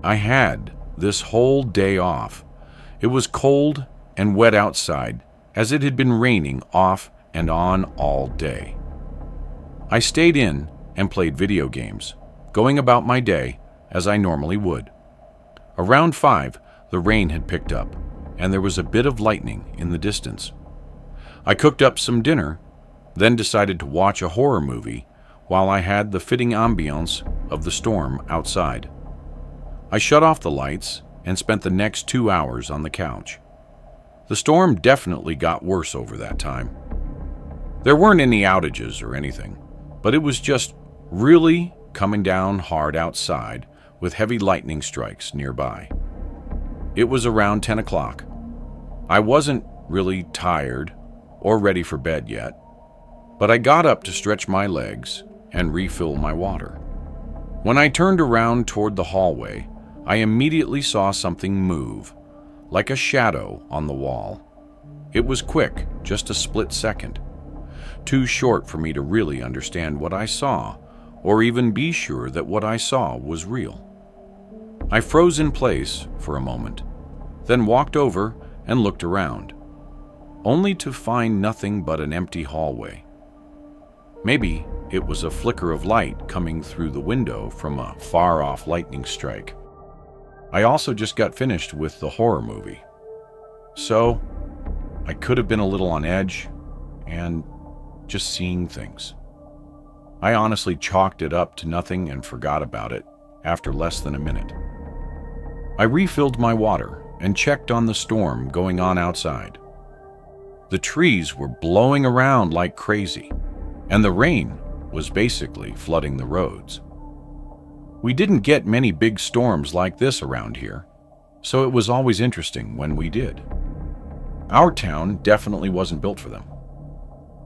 I had this whole day off. It was cold and wet outside, as it had been raining off and on all day. I stayed in and played video games, going about my day as I normally would. Around 5, the rain had picked up, and there was a bit of lightning in the distance. I cooked up some dinner, then decided to watch a horror movie while I had the fitting ambiance of the storm outside. I shut off the lights and spent the next 2 hours on the couch. The storm definitely got worse over that time. There weren't any outages or anything, but it was just really coming down hard outside with heavy lightning strikes nearby. It was around 10 o'clock. I wasn't really tired or ready for bed yet, but I got up to stretch my legs and refill my water. When I turned around toward the hallway, I immediately saw something move, like a shadow on the wall. It was quick, just a split second. Too short for me to really understand what I saw, or even be sure that what I saw was real. I froze in place for a moment, then walked over and looked around, only to find nothing but an empty hallway. Maybe it was a flicker of light coming through the window from a far-off lightning strike. I also just got finished with the horror movie, so I could have been a little on edge and just seeing things. I honestly chalked it up to nothing and forgot about it after less than a minute. I refilled my water and checked on the storm going on outside. The trees were blowing around like crazy, and the rain was basically flooding the roads. We didn't get many big storms like this around here, so it was always interesting when we did. Our town definitely wasn't built for them.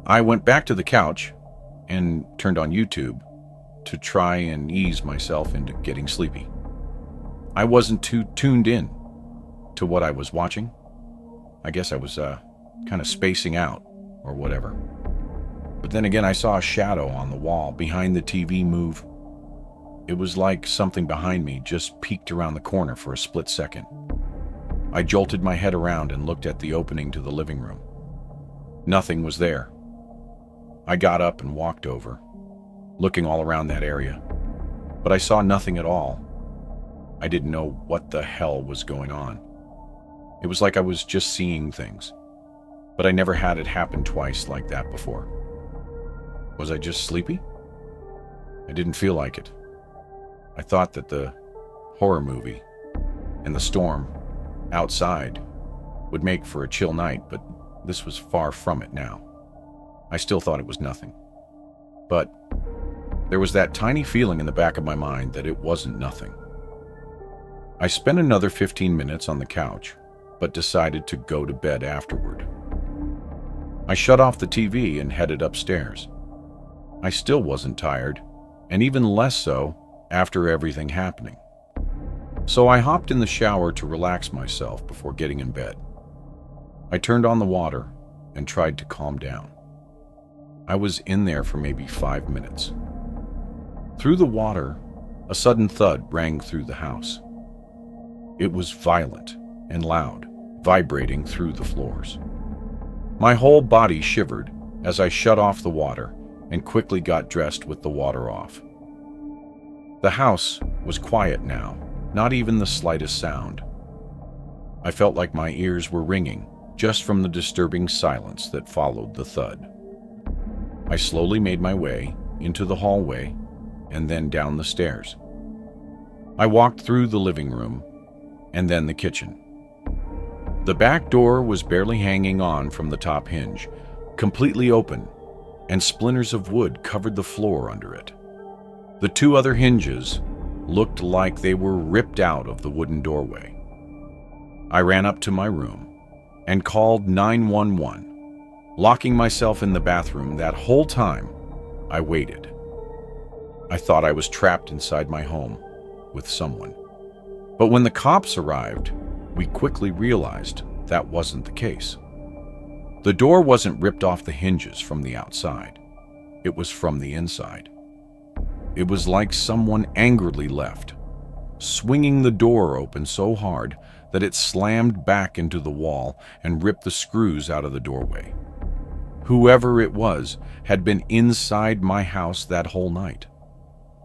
I went back to the couch and turned on YouTube to try and ease myself into getting sleepy. I wasn't too tuned in to what I was watching. I guess I was kind of spacing out or whatever. But then again, I saw a shadow on the wall behind the TV move. It was like something behind me just peeked around the corner for a split second. I jolted my head around and looked at the opening to the living room. Nothing was there. I got up and walked over, looking all around that area, but I saw nothing at all. I didn't know what the hell was going on. It was like I was just seeing things, but I never had it happen twice like that before. Was I just sleepy? I didn't feel like it. I thought that the horror movie and the storm outside would make for a chill night, but this was far from it now. I still thought it was nothing. But there was that tiny feeling in the back of my mind that it wasn't nothing. I spent another 15 minutes on the couch, but decided to go to bed afterward. I shut off the TV and headed upstairs. I still wasn't tired, and even less so after everything happening. So I hopped in the shower to relax myself before getting in bed. I turned on the water and tried to calm down. I was in there for maybe 5 minutes. Through the water, a sudden thud rang through the house. It was violent and loud, vibrating through the floors. My whole body shivered as I shut off the water and quickly got dressed with the water off. The house was quiet now, not even the slightest sound. I felt like my ears were ringing just from the disturbing silence that followed the thud. I slowly made my way into the hallway and then down the stairs. I walked through the living room and then the kitchen. The back door was barely hanging on from the top hinge, completely open, and splinters of wood covered the floor under it. The 2 other hinges looked like they were ripped out of the wooden doorway. I ran up to my room and called 911, locking myself in the bathroom. That whole time, I waited. I thought I was trapped inside my home with someone. But when the cops arrived, we quickly realized that wasn't the case. The door wasn't ripped off the hinges from the outside. It was from the inside. It was like someone angrily left, swinging the door open so hard that it slammed back into the wall and ripped the screws out of the doorway. Whoever it was had been inside my house that whole night.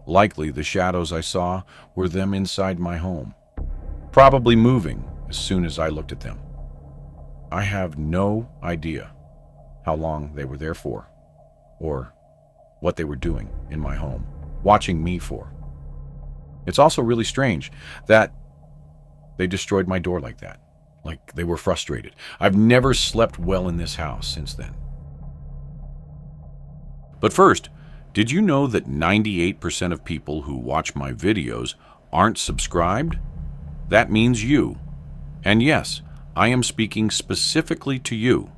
Likely the shadows I saw were them inside my home, probably moving as soon as I looked at them. I have no idea how long they were there for, or what they were doing in my home, watching me for. It's also really strange that they destroyed my door like that, like they were frustrated. I've never slept well in this house since then. But first, did you know that 98% of people who watch my videos aren't subscribed? That means you. And yes, I am speaking specifically to you.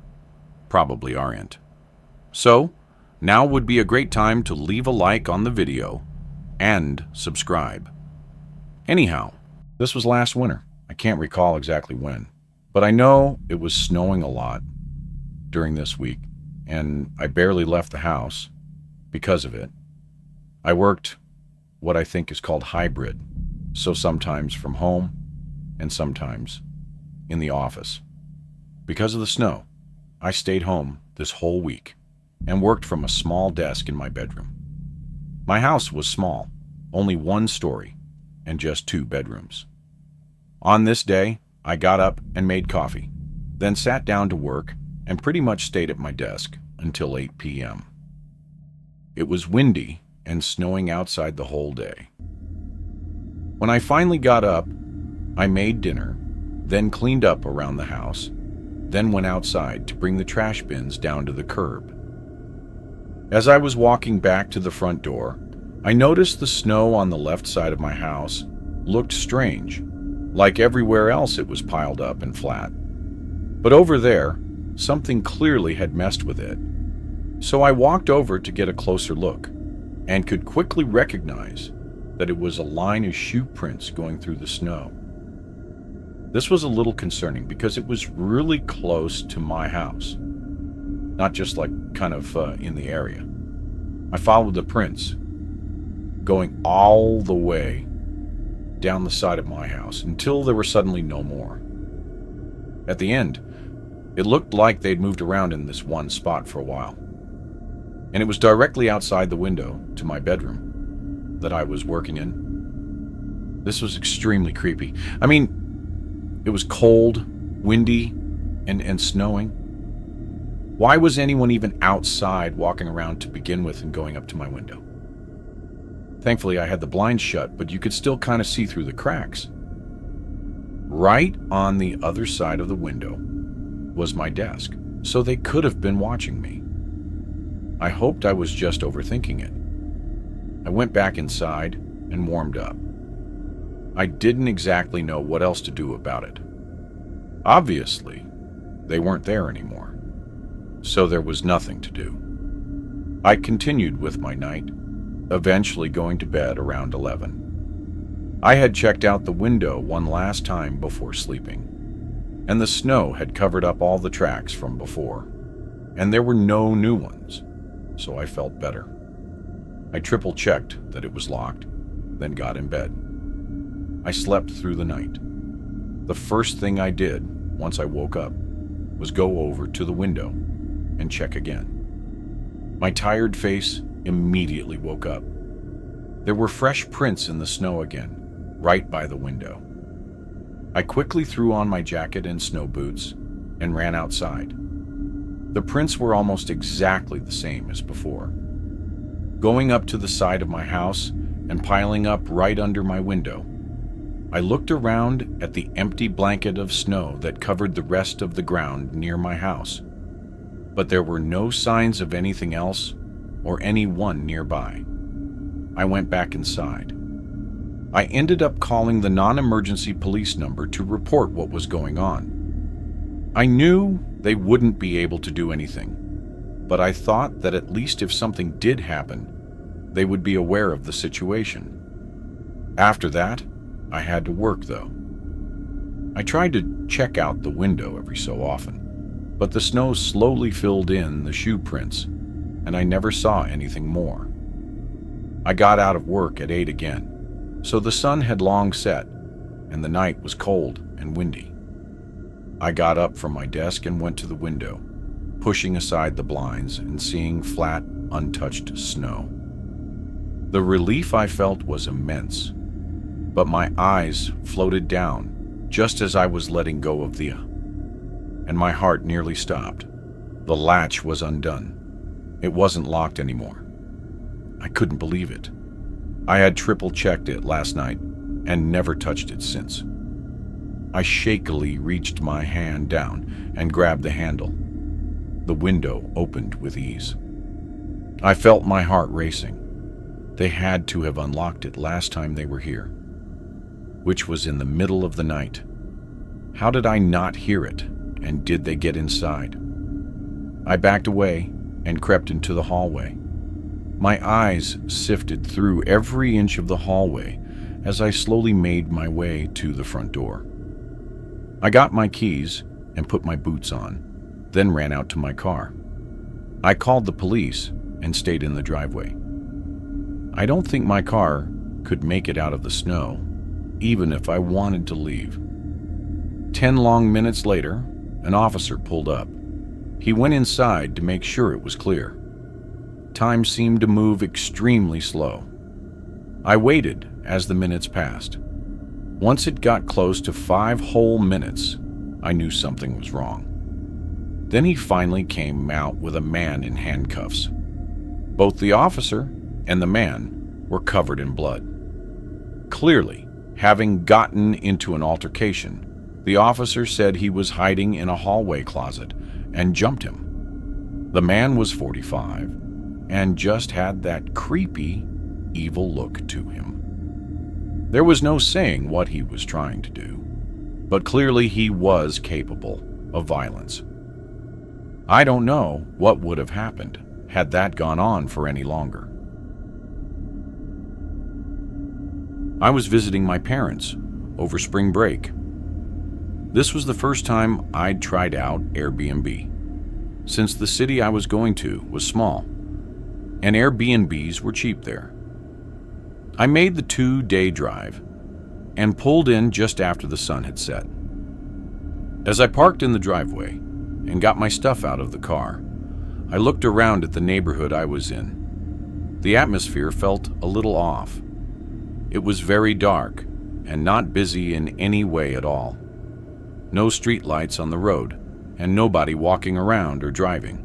Probably aren't. So, now would be a great time to leave a like on the video and subscribe. Anyhow, this was last winter. I can't recall exactly when, but I know it was snowing a lot during this week, and I barely left the house because of it. I worked what I think is called hybrid, so sometimes from home and sometimes in the office. Because of the snow, I stayed home this whole week and worked from a small desk in my bedroom. My house was small, only 1 story and just 2 bedrooms. On this day, I got up and made coffee, then sat down to work and pretty much stayed at my desk until 8 p.m. It was windy and snowing outside the whole day. When I finally got up, I made dinner, then cleaned up around the house, then went outside to bring the trash bins down to the curb. As I was walking back to the front door, I noticed the snow on the left side of my house looked strange, like everywhere else it was piled up and flat. But over there, something clearly had messed with it. So I walked over to get a closer look, and could quickly recognize that it was a line of shoe prints going through the snow. This was a little concerning because it was really close to my house, not just like kind of in the area. I followed the prints, going all the way down the side of my house until there were suddenly no more. At the end, it looked like they'd moved around in this one spot for a while. And it was directly outside the window to my bedroom that I was working in. This was extremely creepy. I mean, it was cold, windy, and snowing. Why was anyone even outside walking around to begin with and going up to my window? Thankfully, I had the blinds shut, but you could still kind of see through the cracks. Right on the other side of the window was my desk, so they could have been watching me. I hoped I was just overthinking it. I went back inside and warmed up. I didn't exactly know what else to do about it. Obviously, they weren't there anymore, so there was nothing to do. I continued with my night, eventually going to bed around 11. I had checked out the window one last time before sleeping, and the snow had covered up all the tracks from before, and there were no new ones. So I felt better. I triple-checked that it was locked, then got in bed. I slept through the night. The first thing I did once I woke up was go over to the window and check again. My tired face immediately woke up. There were fresh prints in the snow again, right by the window. I quickly threw on my jacket and snow boots and ran outside. The prints were almost exactly the same as before. Going up to the side of my house and piling up right under my window, I looked around at the empty blanket of snow that covered the rest of the ground near my house, but there were no signs of anything else or anyone nearby. I went back inside. I ended up calling the non-emergency police number to report what was going on. I knew they wouldn't be able to do anything, but I thought that at least if something did happen, they would be aware of the situation. After that, I had to work though. I tried to check out the window every so often, but the snow slowly filled in the shoe prints, and I never saw anything more. I got out of work at 8 again, so the sun had long set, and the night was cold and windy. I got up from my desk and went to the window, pushing aside the blinds and seeing flat, untouched snow. The relief I felt was immense, but my eyes floated down just as I was letting go of Thea, and my heart nearly stopped. The latch was undone. It wasn't locked anymore. I couldn't believe it. I had triple-checked it last night and never touched it since. I shakily reached my hand down and grabbed the handle. The window opened with ease. I felt my heart racing. They had to have unlocked it last time they were here, which was in the middle of the night. How did I not hear it, and did they get inside? I backed away and crept into the hallway. My eyes sifted through every inch of the hallway as I slowly made my way to the front door. I got my keys and put my boots on, then ran out to my car. I called the police and stayed in the driveway. I don't think my car could make it out of the snow, even if I wanted to leave. 10 long minutes later, an officer pulled up. He went inside to make sure it was clear. Time seemed to move extremely slow. I waited as the minutes passed. Once it got close to 5 whole minutes, I knew something was wrong. Then he finally came out with a man in handcuffs. Both the officer and the man were covered in blood. Clearly, having gotten into an altercation, the officer said he was hiding in a hallway closet and jumped him. The man was 45 and just had that creepy, evil look to him. There was no saying what he was trying to do, but clearly he was capable of violence. I don't know what would have happened had that gone on for any longer. I was visiting my parents over spring break. This was the first time I'd tried out Airbnb, since the city I was going to was small, and Airbnbs were cheap there. I made the 2-day drive and pulled in just after the sun had set. As I parked in the driveway and got my stuff out of the car, I looked around at the neighborhood I was in. The atmosphere felt a little off. It was very dark and not busy in any way at all. No street lights on the road and nobody walking around or driving.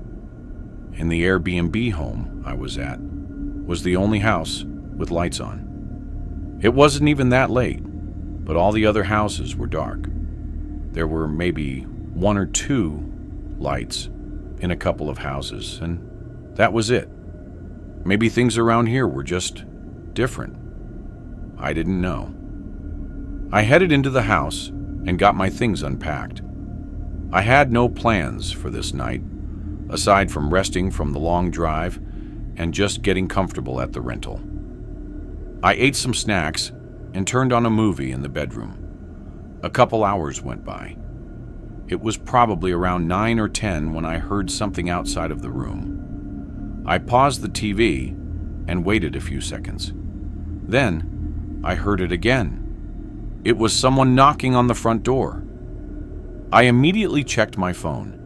And the Airbnb home I was at was the only house with lights on. It wasn't even that late, but all the other houses were dark. There were maybe 1 or 2 lights in a couple of houses, and that was it. Maybe things around here were just different. I didn't know. I headed into the house and got my things unpacked. I had no plans for this night, aside from resting from the long drive and just getting comfortable at the rental. I ate some snacks and turned on a movie in the bedroom. A couple hours went by. It was probably around 9 or 10 when I heard something outside of the room. I paused the TV and waited a few seconds. Then I heard it again. It was someone knocking on the front door. I immediately checked my phone,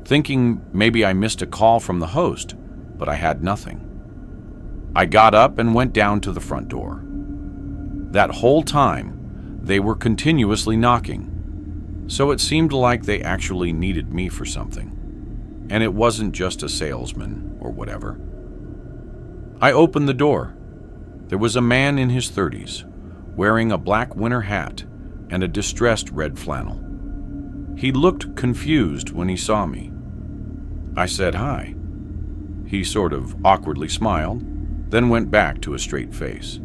thinking maybe I missed a call from the host, but I had nothing. I got up and went down to the front door. That whole time, they were continuously knocking, so it seemed like they actually needed me for something, and it wasn't just a salesman or whatever. I opened the door. There was a man in his 30s, wearing a black winter hat and a distressed red flannel. He looked confused when he saw me. I said hi. He sort of awkwardly smiled, then went back to a straight face.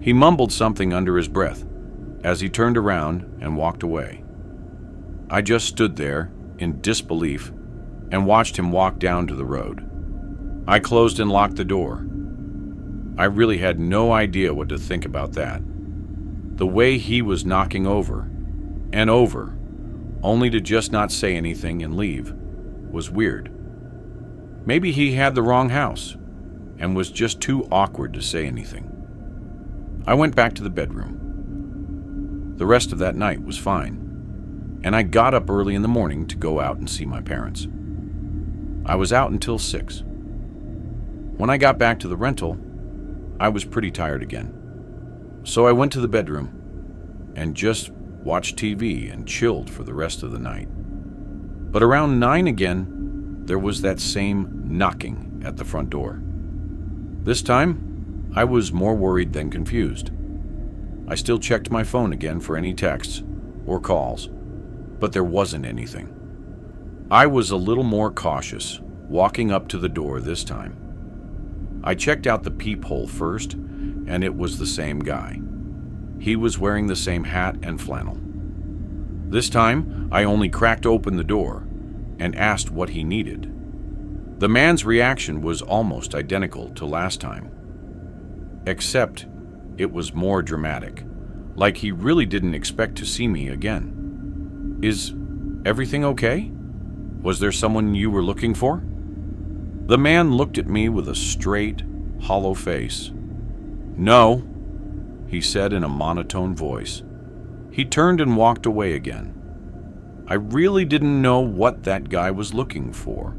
He mumbled something under his breath as he turned around and walked away. I just stood there in disbelief and watched him walk down to the road. I closed and locked the door. I really had no idea what to think about that. The way he was knocking over and over, only to just not say anything and leave, was weird. Maybe he had the wrong house and was just too awkward to say anything. I went back to the bedroom. The rest of that night was fine, and I got up early in the morning to go out and see my parents. I was out until 6. When I got back to the rental, I was pretty tired again. So I went to the bedroom and just watched TV and chilled for the rest of the night. But around 9 again, there was that same knocking at the front door. This time, I was more worried than confused. I still checked my phone again for any texts or calls, but there wasn't anything. I was a little more cautious, walking up to the door this time. I checked out the peephole first, and it was the same guy. He was wearing the same hat and flannel. This time, I only cracked open the door and asked what he needed. The man's reaction was almost identical to last time, except it was more dramatic, like he really didn't expect to see me again. "Is everything okay? Was there someone you were looking for?" The man looked at me with a straight, hollow face. "No," he said in a monotone voice. He turned and walked away again. I really didn't know what that guy was looking for,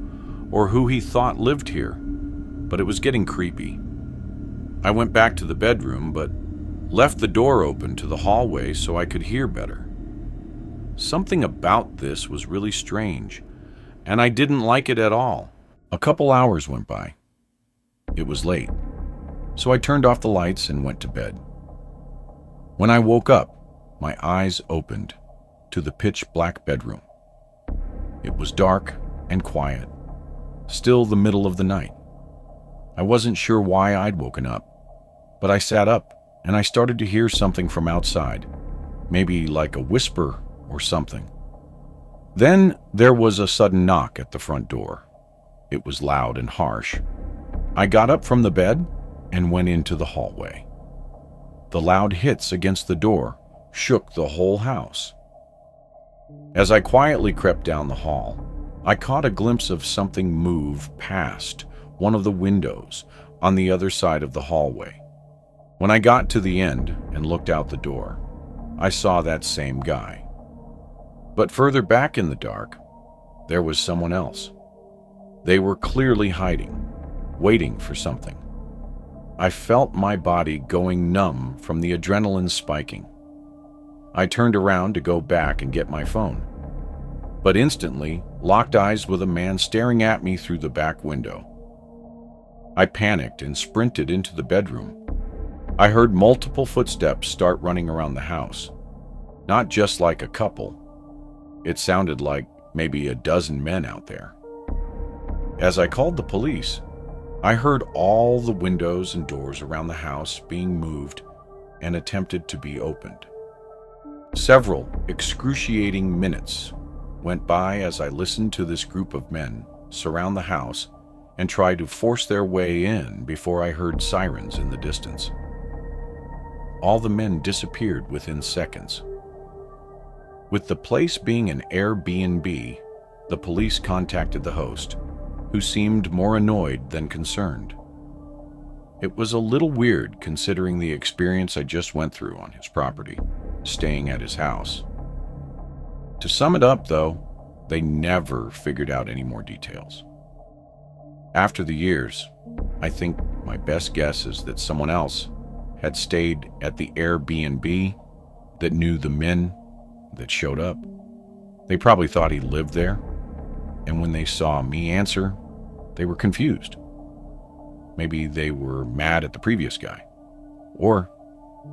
or who he thought lived here, but it was getting creepy. I went back to the bedroom, but left the door open to the hallway so I could hear better. Something about this was really strange, and I didn't like it at all. A couple hours went by. It was late, so I turned off the lights and went to bed. When I woke up, my eyes opened to the pitch-black bedroom. It was dark and quiet, still the middle of the night. I wasn't sure why I'd woken up, but I sat up and I started to hear something from outside, maybe like a whisper or something. Then there was a sudden knock at the front door. It was loud and harsh. I got up from the bed and went into the hallway. The loud hits against the door shook the whole house. As I quietly crept down the hall, I caught a glimpse of something move past one of the windows on the other side of the hallway. When I got to the end and looked out the door, I saw that same guy. But further back in the dark, there was someone else. They were clearly hiding, waiting for something. I felt my body going numb from the adrenaline spiking. I turned around to go back and get my phone, but instantly locked eyes with a man staring at me through the back window. I panicked and sprinted into the bedroom. I heard multiple footsteps start running around the house. Not just like a couple. It sounded like maybe a dozen men out there. As I called the police, I heard all the windows and doors around the house being moved and attempted to be opened. Several excruciating minutes went by as I listened to this group of men surround the house and try to force their way in before I heard sirens in the distance. All the men disappeared within seconds. With the place being an Airbnb, the police contacted the host, who seemed more annoyed than concerned. It was a little weird considering the experience I just went through on his property, staying at his house. To sum it up, though, they never figured out any more details. After the years, I think my best guess is that someone else had stayed at the Airbnb that knew the men that showed up. They probably thought he lived there, and when they saw me answer, they were confused. Maybe they were mad at the previous guy, or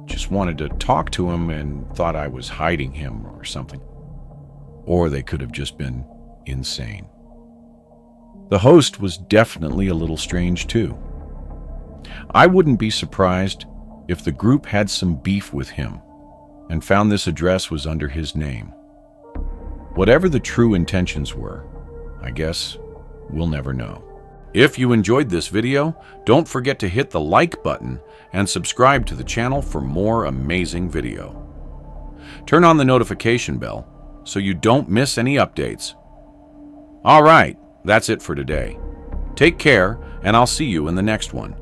just wanted to talk to him and thought I was hiding him or something. Or they could have just been insane. The host was definitely a little strange too. I wouldn't be surprised if the group had some beef with him and found this address was under his name. Whatever the true intentions were, I guess we'll never know. If you enjoyed this video, don't forget to hit the like button and subscribe to the channel for more amazing video. Turn on the notification bell so you don't miss any updates. All right, that's it for today. Take care, and I'll see you in the next one.